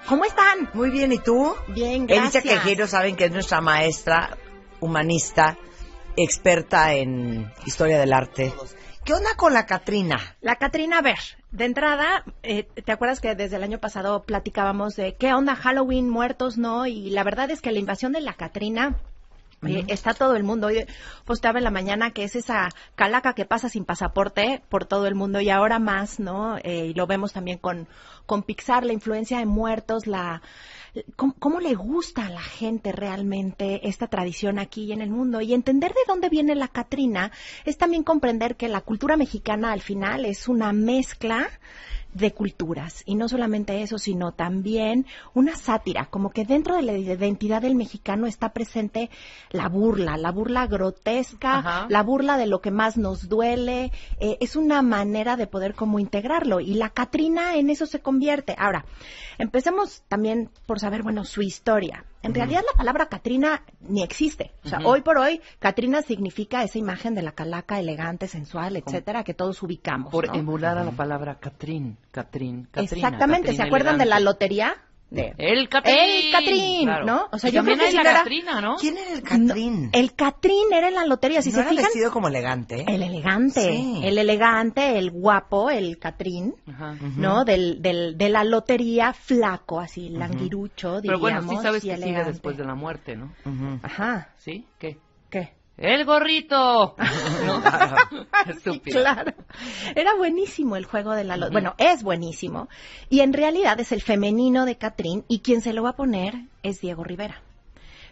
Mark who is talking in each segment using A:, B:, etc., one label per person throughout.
A: ¿Cómo están?
B: Muy bien, ¿y tú?
A: Bien, gracias.
B: Elisa Quejero, saben que es nuestra maestra humanista, experta en historia del arte. ¿Qué onda con la Catrina?
A: La Catrina, a ver, de entrada, ¿te acuerdas que desde el año pasado platicábamos de qué onda Halloween, muertos, no? Y la verdad es que la invasión de la Catrina... está todo el mundo. Hoy posteaba en la mañana que es esa calaca que pasa sin pasaporte por todo el mundo y ahora más, ¿no? Y lo vemos también con Pixar, la influencia de muertos, cómo le gusta a la gente realmente esta tradición aquí en el mundo. Y entender de dónde viene la Catrina es también comprender que la cultura mexicana al final es una mezcla de culturas, y no solamente eso, sino también una sátira, como que dentro de la identidad del mexicano está presente la burla grotesca,
C: Ajá.
A: la burla de lo que más nos duele, es una manera de poder como integrarlo, y la Catrina en eso se convierte. Ahora, empecemos también por saber, bueno, su historia. En realidad la palabra Catrina ni existe. O sea, hoy por hoy, Catrina significa esa imagen de la calaca elegante, sensual, etcétera, que todos ubicamos,
C: Por
A: ¿no?
C: emular a la palabra Catrina.
A: Exactamente, ¿se acuerdan de la lotería?
C: El Catrín.
A: El Catrín,
C: Claro.
A: ¿no? O sea,
C: Y
A: yo creo
C: también
A: que
C: hay
A: sí
C: la
A: era...
C: Catrina, ¿no?
B: ¿Quién era el Catrín?
A: No, el Catrín era en la lotería, si
B: ¿No
A: se
B: era
A: fijan.
B: vestido como elegante?
A: El elegante,
B: Sí.
A: el guapo, el Catrín,
C: Ajá.
A: ¿no? De la lotería, flaco, así, languirucho,
C: Pero
A: diríamos.
C: bueno, sí sabes
A: y
C: que sigue
A: elegante.
C: después de la muerte, ¿no?
A: Ajá,
C: ¿Sí? ¿Qué?
A: ¿qué?
C: ¡El gorrito! ¿No? Estúpido.
A: Claro. Era buenísimo el juego de la lotería. Bueno, es buenísimo. Y en realidad es el femenino de Catrín, y quien se lo va a poner es Diego Rivera.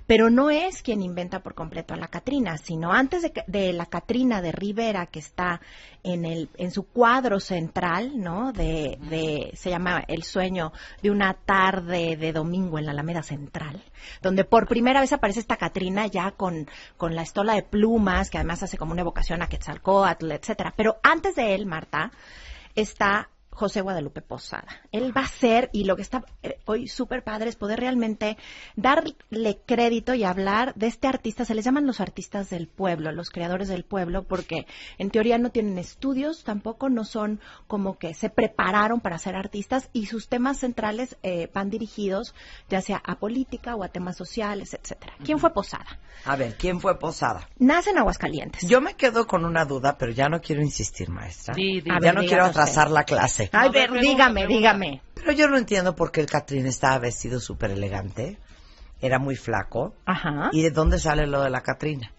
A: Pero no es quien inventa por completo a la Catrina, sino antes de la Catrina de Rivera, que está en su cuadro central, ¿no? Se llama El sueño de una tarde de domingo en la Alameda Central, donde por primera vez aparece esta Catrina ya con la estola de plumas, que además hace como una evocación a Quetzalcóatl, etcétera. Pero antes de él, Marta, está José Guadalupe Posada. Él va a ser, y lo que está hoy súper padre es poder realmente darle crédito y hablar de este artista. Se les llaman los artistas del pueblo, los creadores del pueblo, porque en teoría no tienen estudios, tampoco no son como que se prepararon para ser artistas, y sus temas centrales van dirigidos ya sea a política o a temas sociales, etcétera. ¿Quién fue Posada?
B: A ver, ¿quién fue Posada?
A: Nace en Aguascalientes.
B: Yo me quedo con una duda, pero ya no quiero insistir, maestra.
C: Di.
A: A
B: Ya
A: ver,
B: no
A: dígame
B: quiero
A: usted.
B: atrasar la clase.
A: Ay,
C: A ver,
A: ver,
C: pregunta.
A: dígame.
B: Pero yo no entiendo por qué el Catrín estaba vestido súper elegante. Era muy flaco.
A: Ajá.
B: ¿Y de dónde sale lo de la Catrina?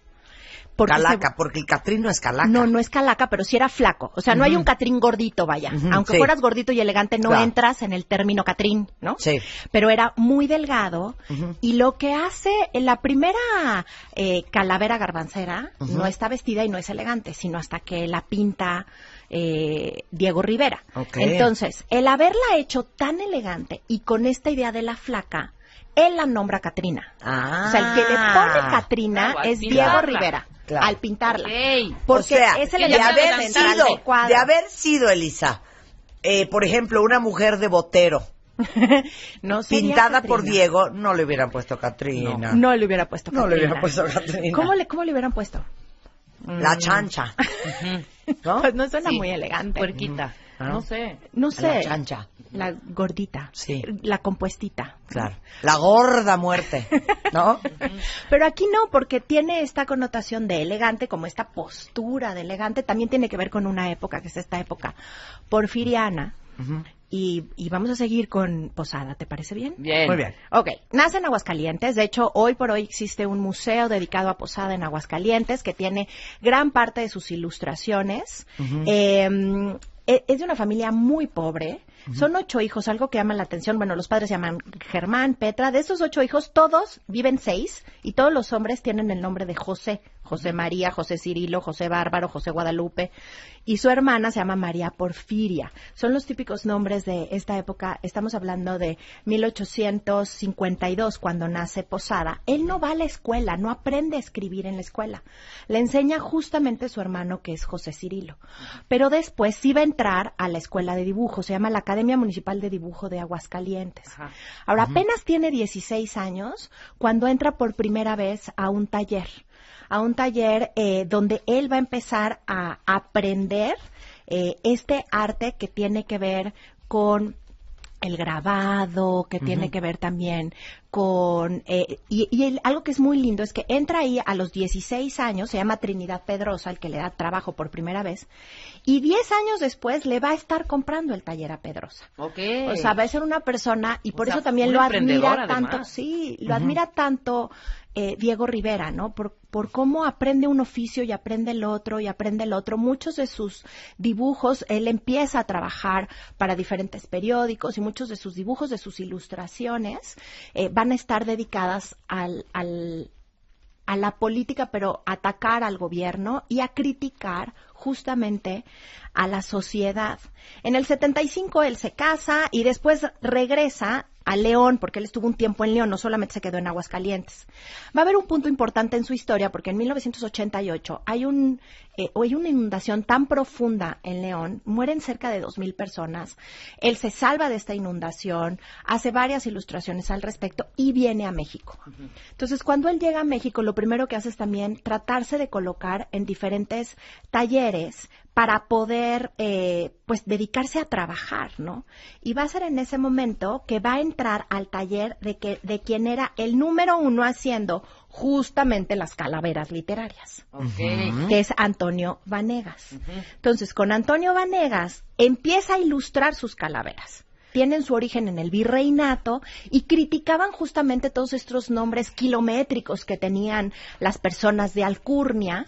A: Porque
B: Calaca, porque el Catrín no es calaca.
A: No es calaca, pero sí era flaco. O sea, no hay un Catrín gordito, vaya. Aunque
B: sí.
A: fueras gordito y elegante, no
B: Claro.
A: entras en el término Catrín, ¿no?
B: Sí.
A: Pero era muy delgado. Y lo que hace, la primera calavera garbancera no está vestida y no es elegante, sino hasta que la pinta Diego Rivera.
B: Ok.
A: Entonces, el haberla hecho tan elegante y con esta idea de la flaca, él la nombra Catrina.
B: Ah.
A: O sea, el que le pone Catrina
C: Claro, al
A: es
C: pintarla.
A: Diego Rivera.
B: Claro.
A: Al pintarla.
C: Ok.
A: Porque
B: O sea,
A: es el
C: de
A: elemento
C: haber
A: central
C: sido-
A: del cuadro.
B: de haber sido, Elisa, por ejemplo, una mujer de Botero,
A: No sería
B: pintada por
A: Catrina.
B: Diego, no le hubieran puesto Catrina.
A: No le hubiera puesto
B: No le
A: Catrina.
B: hubieran puesto Catrina.
A: ¿Cómo le hubieran puesto?
B: La chancha. ¿No?
A: Pues no suena
C: Sí.
A: muy elegante.
C: Puerquita.
B: Ah.
C: No sé.
A: No sé.
B: La chancha.
A: La gordita.
B: Sí.
A: La compuestita.
B: Claro. La gorda muerte. ¿No?
A: Pero aquí no, porque tiene esta connotación de elegante, como esta postura de elegante. También tiene que ver con una época, que es esta época porfiriana. Y vamos a seguir con Posada, ¿te parece bien?
C: Bien.
B: Muy bien.
A: Ok, nace en Aguascalientes. De hecho, hoy por hoy existe un museo dedicado a Posada en Aguascalientes que tiene gran parte de sus ilustraciones. Es de una familia muy pobre. Son 8 hijos, algo que llama la atención. Bueno, los padres se llaman Germán, Petra. De esos 8 hijos, todos viven 6 y todos los hombres tienen el nombre de José. José María, José Cirilo, José Bárbaro, José Guadalupe. Y su hermana se llama María Porfiria. Son los típicos nombres de esta época. Estamos hablando de 1852, cuando nace Posada. Él no va a la escuela, no aprende a escribir en la escuela. Le enseña justamente su hermano, que es José Cirilo. Pero después sí va a entrar a la escuela de dibujo. Se llama la Academia Municipal de Dibujo de Aguascalientes.
C: Ajá.
A: Ahora, apenas tiene 16 años cuando entra por primera vez a un taller donde él va a empezar a aprender este arte que tiene que ver con el grabado, que tiene que ver también con... algo que es muy lindo es que entra ahí a los 16 años, se llama Trinidad Pedrosa, el que le da trabajo por primera vez, y 10 años después le va a estar comprando el taller a Pedrosa.
C: Okay.
A: O sea, va a ser una persona, y por
C: sea,
A: eso también
C: una
A: lo admira
C: emprendedora,
A: tanto,
C: además.
A: sí, lo admira tanto Diego Rivera, ¿no? Por cómo aprende un oficio y aprende el otro y aprende el otro. Muchos de sus dibujos, él empieza a trabajar para diferentes periódicos y muchos de sus dibujos, de sus ilustraciones, van a estar dedicadas a la política, pero a atacar al gobierno y a criticar justamente a la sociedad. En el 75 él se casa y después regresa a León, porque él estuvo un tiempo en León, no solamente se quedó en Aguascalientes. Va a haber un punto importante en su historia, porque en 1988 hay una inundación tan profunda en León, mueren cerca de 2,000 personas. Él se salva de esta inundación, hace varias ilustraciones al respecto y viene a México. Entonces, cuando él llega a México, lo primero que hace es también tratarse de colocar en diferentes talleres para poder, pues, dedicarse a trabajar, ¿no? Y va a ser en ese momento que va a entrar al taller de quien era el número 1 haciendo justamente las calaveras literarias, que es Antonio Vanegas. Entonces, con Antonio Vanegas empieza a ilustrar sus calaveras. Tienen su origen en el virreinato y criticaban justamente todos estos nombres kilométricos que tenían las personas de alcurnia.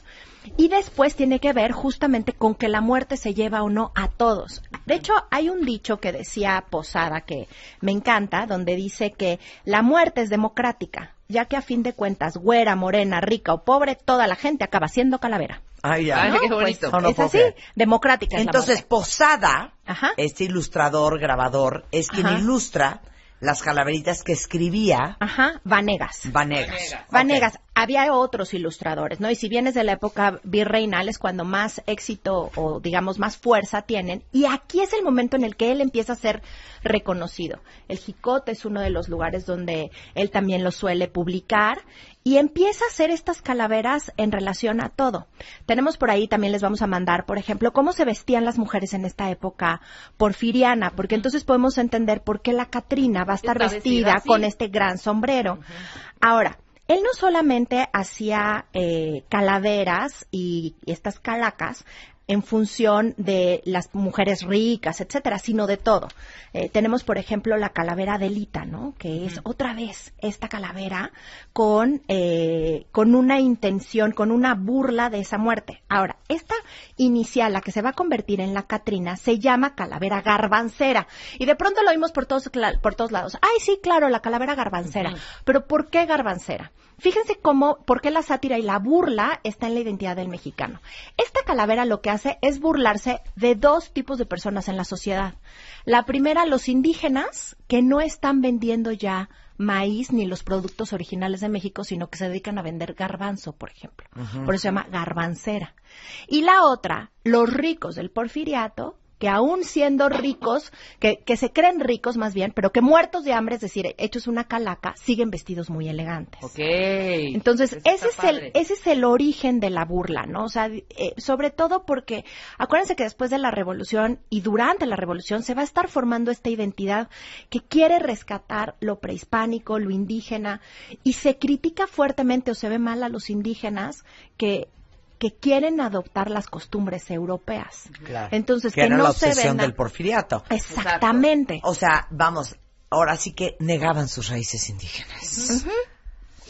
A: Y después tiene que ver justamente con que la muerte se lleva o no a todos. De hecho, hay un dicho que decía Posada que me encanta, donde dice que la muerte es democrática, ya que a fin de cuentas, güera, morena, rica o pobre, toda la gente acaba siendo calavera.
B: Ay, ya.
C: Ay,
A: ¿No?
C: qué bonito.
A: Pues, es así, democrática es
B: Entonces,
A: la muerte.
B: Posada,
A: Ajá.
B: este ilustrador, grabador, es quien
A: Ajá.
B: ilustra las calaveritas que escribía
A: Ajá, Vanegas.
B: Vanegas.
A: Vanegas, había otros ilustradores, ¿no? Y si bien es de la época virreinal, es cuando más éxito o, digamos, más fuerza tienen. Y aquí es el momento en el que él empieza a ser reconocido. El Jicote es uno de los lugares donde él también lo suele publicar. Y empieza a hacer estas calaveras en relación a todo. Tenemos por ahí, también les vamos a mandar, por ejemplo, cómo se vestían las mujeres en esta época porfiriana, porque entonces podemos entender por qué la Catrina va a estar vestida
C: así,
A: con este gran sombrero. Ahora, él no solamente hacía calaveras y estas calacas en función de las mujeres ricas, etcétera, sino de todo. Tenemos, por ejemplo, la calavera Adelita, ¿no? Que es otra vez esta calavera con una intención, con una burla de esa muerte. Ahora, esta inicial, la que se va a convertir en la Catrina, se llama calavera garbancera. Y de pronto lo oímos por todos lados. Ay, sí, claro, la calavera garbancera. Pero ¿por qué garbancera? Fíjense por qué la sátira y la burla está en la identidad del mexicano. Esta calavera lo que hace es burlarse de dos tipos de personas en la sociedad. La primera, los indígenas, que no están vendiendo ya maíz ni los productos originales de México, sino que se dedican a vender garbanzo, por ejemplo. Por eso se llama garbancera. Y la otra, los ricos del porfiriato, que aún siendo ricos, que se creen ricos más bien, pero que muertos de hambre, es decir, hechos una calaca, siguen vestidos muy elegantes.
C: Okay.
A: Entonces,
C: Eso está
A: ese es el origen de la burla, ¿no? O sea, sobre todo porque, acuérdense que después de la Revolución y durante la Revolución se va a estar formando esta identidad que quiere rescatar lo prehispánico, lo indígena, y se critica fuertemente o se ve mal a los indígenas que quieren adoptar las costumbres europeas.
B: Claro.
A: Entonces,
B: que
A: que
B: era
A: no
B: la
A: se
B: obsesión
A: venda.
B: del porfiriato.
A: Exactamente.
B: O sea, vamos, ahora sí que negaban sus raíces indígenas.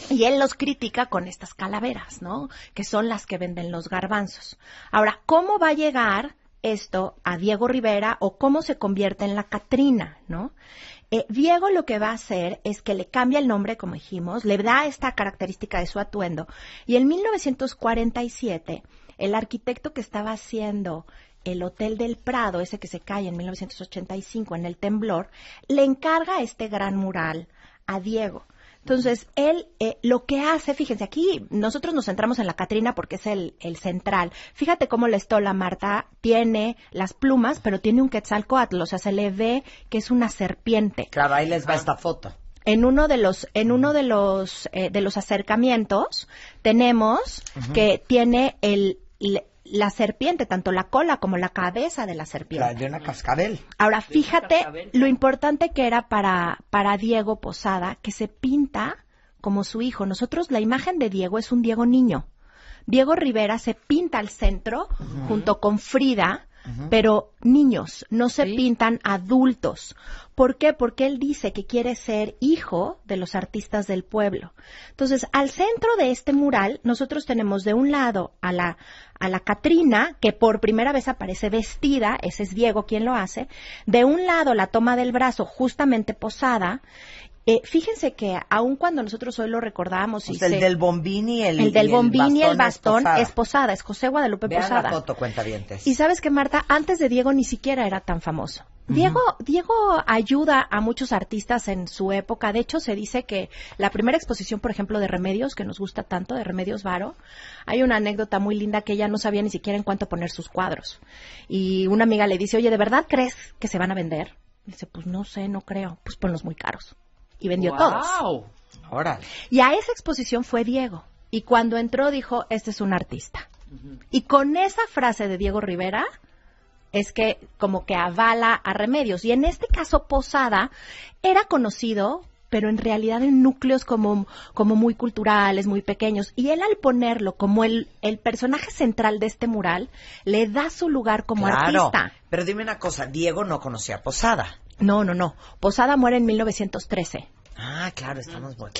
A: Y él los critica con estas calaveras, ¿no? Que son las que venden los garbanzos. Ahora, ¿cómo va a llegar esto a Diego Rivera o cómo se convierte en la Catrina, ¿no? Diego lo que va a hacer es que le cambia el nombre, como dijimos, le da esta característica de su atuendo. Y en 1947, el arquitecto que estaba haciendo el Hotel del Prado, ese que se cae en 1985 en el temblor, le encarga este gran mural a Diego. Entonces, él lo que hace, fíjense, aquí nosotros nos centramos en la Catrina porque es el central. Fíjate cómo la estola, Marta, tiene las plumas, pero tiene un quetzalcóatl, o sea, se le ve que es una serpiente.
B: Claro, ahí les va esta foto.
A: En uno de los acercamientos tenemos que tiene la serpiente, tanto la cola como la cabeza de la serpiente.
B: De una cascabel.
A: Ahora, fíjate lo importante que era para Diego Posada, que se pinta como su hijo. Nosotros, la imagen de Diego es un Diego niño. Diego Rivera se pinta al centro junto con Frida, pero niños, no se pintan adultos. ¿Por qué? Porque él dice que quiere ser hijo de los artistas del pueblo. Entonces, al centro de este mural, nosotros tenemos de un lado a la Catrina, que por primera vez aparece vestida, ese es Diego quien lo hace. De un lado la toma del brazo, justamente Posada. Fíjense que aun cuando nosotros hoy lo recordamos...
B: O sea, el del bombín y el
A: bastón es Posada, es José Guadalupe
B: Vean
A: Posada.
B: La foto, cuentavientes.
A: Y sabes que, Marta, antes de Diego ni siquiera era tan famoso. Diego ayuda a muchos artistas en su época. De hecho, se dice que la primera exposición, por ejemplo, de Remedios, que nos gusta tanto, de Remedios Varo, hay una anécdota muy linda que ella no sabía ni siquiera en cuánto poner sus cuadros. Y una amiga le dice, oye, ¿de verdad crees que se van a vender? Y dice, pues no sé, no creo. Pues ponlos muy caros. Y vendió todos.
B: Ahora.
A: Y a esa exposición fue Diego. Y cuando entró dijo, este es un artista. Y con esa frase de Diego Rivera es que como que avala a Remedios. Y en este caso Posada era conocido, pero en realidad en núcleos como muy culturales, muy pequeños. Y él al ponerlo como el personaje central de este mural, le da su lugar como artista.
B: Pero dime una cosa, Diego no conocía a Posada.
A: No. Posada muere en 1913.
B: Ah, claro, estamos muy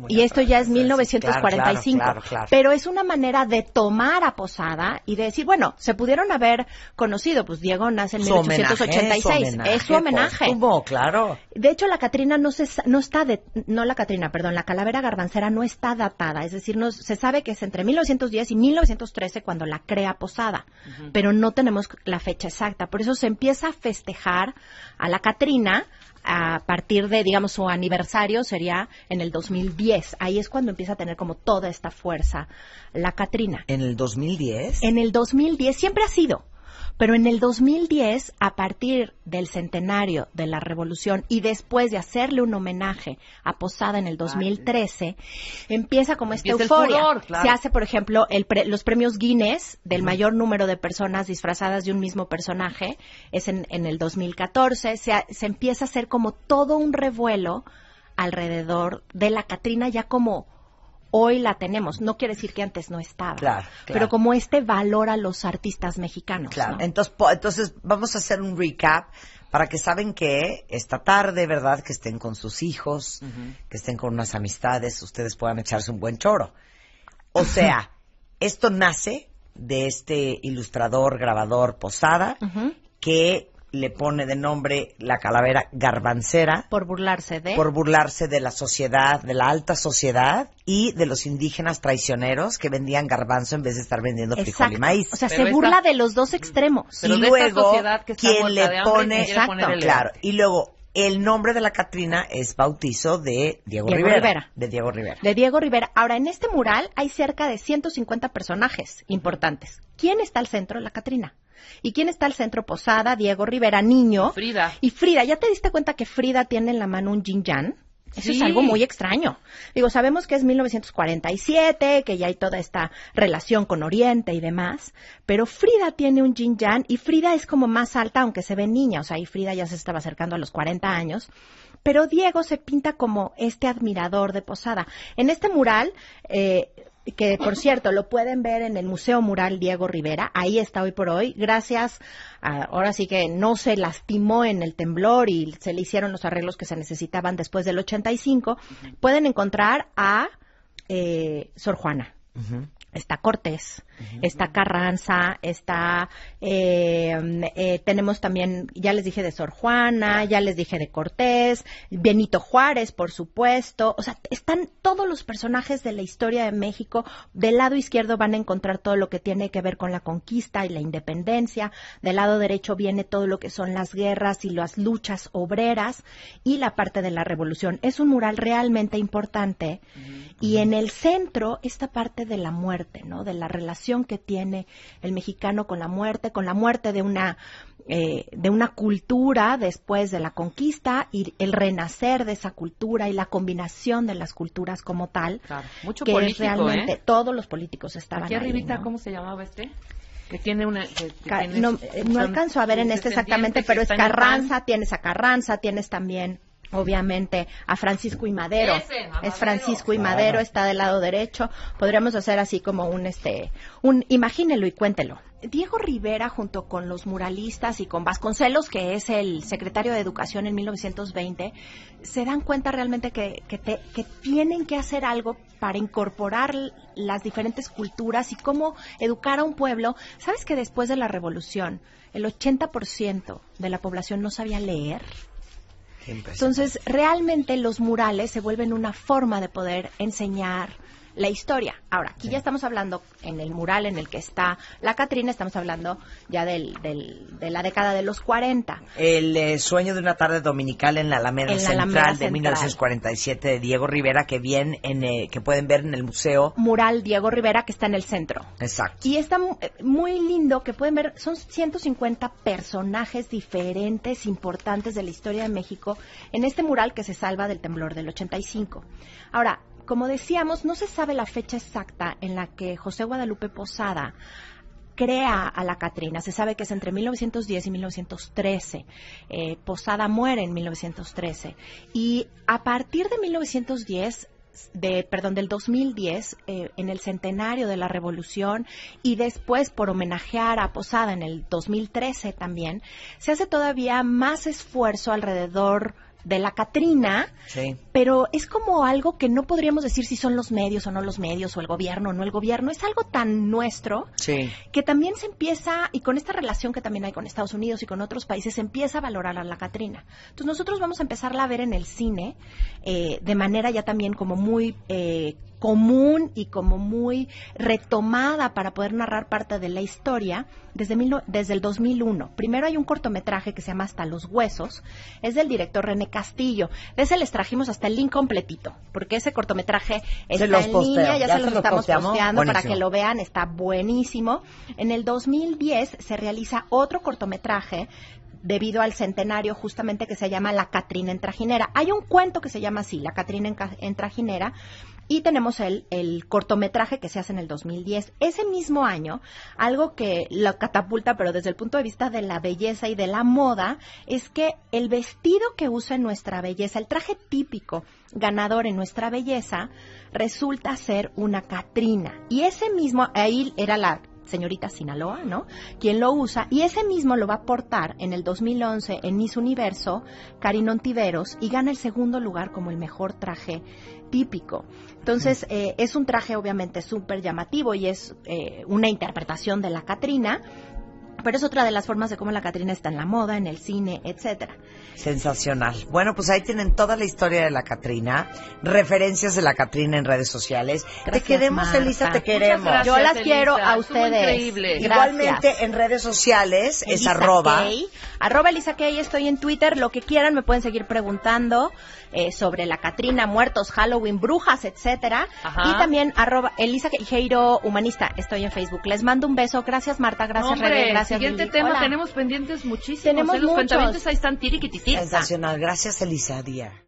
A: y esto ya es 1945.
B: Claro.
A: Pero es una manera de tomar a Posada y de decir, bueno, se pudieron haber conocido, pues Diego nace en 1886. Es su homenaje.
B: Claro.
A: De hecho, la Catrina la calavera garbancera no está datada. Es decir, se sabe que es entre 1910 y 1913 cuando la crea Posada. Pero no tenemos la fecha exacta. Por eso se empieza a festejar a la Catrina a partir de, digamos, su aniversario sería en el 2010. Ahí es cuando empieza a tener como toda esta fuerza la Catrina.
B: ¿En el 2010?
A: En el 2010 siempre ha sido. Pero en el 2010, a partir del centenario de la Revolución y después de hacerle un homenaje a Posada en el 2013, empieza como esta euforia.
C: Furor, claro.
A: Se hace, por ejemplo, los premios Guinness del mayor número de personas disfrazadas de un mismo personaje, es en el 2014. Se empieza a hacer como todo un revuelo alrededor de la Catrina ya como... Hoy la tenemos, no quiere decir que antes no estaba,
B: claro.
A: Pero como valor a los artistas mexicanos.
B: Claro,
A: ¿no?
B: Entonces vamos a hacer un recap para que saben que esta tarde, ¿verdad? Que estén con sus hijos, que estén con unas amistades, ustedes puedan echarse un buen choro. O sea, esto nace de este ilustrador, grabador Posada, que le pone de nombre la calavera garbancera.
A: Por burlarse
B: de la sociedad, de la alta sociedad y de los indígenas traicioneros que vendían garbanzo en vez de estar vendiendo frijol y maíz.
A: O sea, se burla de los dos extremos.
C: Pero
B: y
C: de
B: luego,
C: esta sociedad que está
B: quien le pone...
C: Claro.
B: Y luego, el nombre de la Catrina es bautizo de Diego Rivera. De Diego Rivera.
A: Ahora, en este mural hay cerca de 150 personajes importantes. ¿Quién está al centro? La Catrina. ¿Y quién está al centro? Posada, Diego Rivera, niño.
C: Y
A: Frida. ¿Ya te diste cuenta que Frida tiene en la mano un yin yang? Eso es algo muy extraño. Digo, sabemos que es 1947, que ya hay toda esta relación con Oriente y demás, pero Frida tiene un yin yang y Frida es como más alta, aunque se ve niña, o sea, y Frida ya se estaba acercando a los 40 años, pero Diego se pinta como este admirador de Posada. En este mural, que por cierto lo pueden ver en el Museo Mural Diego Rivera, ahí está hoy por hoy, gracias ahora sí que no se lastimó en el temblor y se le hicieron los arreglos que se necesitaban después del 85, pueden encontrar a Sor Juana. Está Cortés, está Carranza, está, tenemos también, ya les dije de Sor Juana, ya les dije de Cortés, Benito Juárez, por supuesto, o sea, están todos los personajes de la historia de México. Del lado izquierdo van a encontrar todo lo que tiene que ver con la conquista y la independencia, del lado derecho viene todo lo que son las guerras y las luchas obreras y la parte de la revolución. Es un mural realmente importante y en el centro esta parte de la muerte, ¿no? De la relación que tiene el mexicano con la muerte de una cultura después de la conquista y el renacer de esa cultura y la combinación de las culturas como tal.
C: Claro. Mucho
A: que
C: político,
A: realmente todos los políticos estaban
C: aquí
A: ahí,
C: arribita,
A: ¿no?
C: ¿Cómo se llamaba este? Que tiene una...
A: no alcanzo a ver en este exactamente, pero es Carranza, tienes a Carranza, tienes también... Obviamente a Francisco y Madero. Es Francisco y Madero, está del lado derecho. Podríamos hacer así como imagínelo y cuéntelo. Diego Rivera, junto con los muralistas y con Vasconcelos, que es el secretario de Educación en 1920, se dan cuenta realmente que tienen que hacer algo para incorporar las diferentes culturas y cómo educar a un pueblo. ¿Sabes que después de la Revolución el 80% de la población no sabía leer? Entonces, realmente los murales se vuelven una forma de poder enseñar la historia. Ahora, aquí ya estamos hablando, en el mural en el que está la Catrina, estamos hablando ya de la década de los 40.
B: El Sueño de una tarde dominical en la Alameda Central de 1947 de Diego Rivera, que que pueden ver en el museo.
A: Mural Diego Rivera, que está en el centro.
B: Exacto.
A: Y está muy lindo, que pueden ver, son 150 personajes diferentes, importantes de la historia de México, en este mural que se salva del temblor del 85. Ahora, como decíamos, no se sabe la fecha exacta en la que José Guadalupe Posada crea a la Catrina. Se sabe que es entre 1910 y 1913. Posada muere en 1913. Y a partir de del 2010, en el centenario de la Revolución, y después por homenajear a Posada en el 2013 también, se hace todavía más esfuerzo alrededor de la Catrina, sí. Pero es como algo que no podríamos decir si son los medios o no los medios, o el gobierno o no el gobierno. Es algo tan nuestro, sí, que también se empieza, y con esta relación que también hay con Estados Unidos y con otros países, se empieza a valorar a la Catrina. Entonces nosotros vamos a empezarla a ver en el cine de manera ya también como muy común y como muy retomada para poder narrar parte de la historia desde el 2001. Primero hay un cortometraje que se llama Hasta los Huesos, es del director René Castillo. De ese les trajimos hasta el link completito, porque ese cortometraje está en línea, ya se los estamos posteando para que lo vean, está buenísimo. En el 2010 se realiza otro cortometraje debido al centenario justamente, que se llama La Catrina en Trajinera. Hay un cuento que se llama así, La Catrina en Trajinera, y tenemos el cortometraje que se hace en el 2010. Ese mismo año, algo que lo catapulta, pero desde el punto de vista de la belleza y de la moda, es que el vestido que usa en nuestra belleza, el traje típico ganador en nuestra belleza, resulta ser una Catrina. Y ese mismo, ahí era la señorita Sinaloa, ¿no?, quien lo usa, y ese mismo lo va a portar en el 2011 en Miss Universo, Karina Ontiveros, y gana el segundo lugar como el mejor traje típico. Entonces, es un traje obviamente súper llamativo y es una interpretación de la Catrina, pero es otra de las formas de cómo la Catrina está en la moda, en el cine, etcétera.
B: Sensacional. Bueno, pues ahí tienen toda la historia de la Catrina, referencias de la Catrina en redes sociales. Gracias, te queremos, Marta. Elisa, te queremos.
A: Gracias, yo las quiero a ustedes.
C: Increíble.
B: Igualmente en redes sociales es arroba
A: Elisa Kay, estoy en Twitter, lo que quieran me pueden seguir preguntando sobre la Catrina, muertos, Halloween, brujas, etcétera. Ajá. Y también arroba Elisa Queijeiro Humanista, estoy en Facebook. Les mando un beso. Gracias, Marta, gracias, Rebe, gracias.
C: Siguiente tema, hola. Tenemos pendientes muchísimos.
A: Tenemos
C: los cuentavientes ahí están tiriquititis.
B: Sensacional, gracias, Elisa, dear.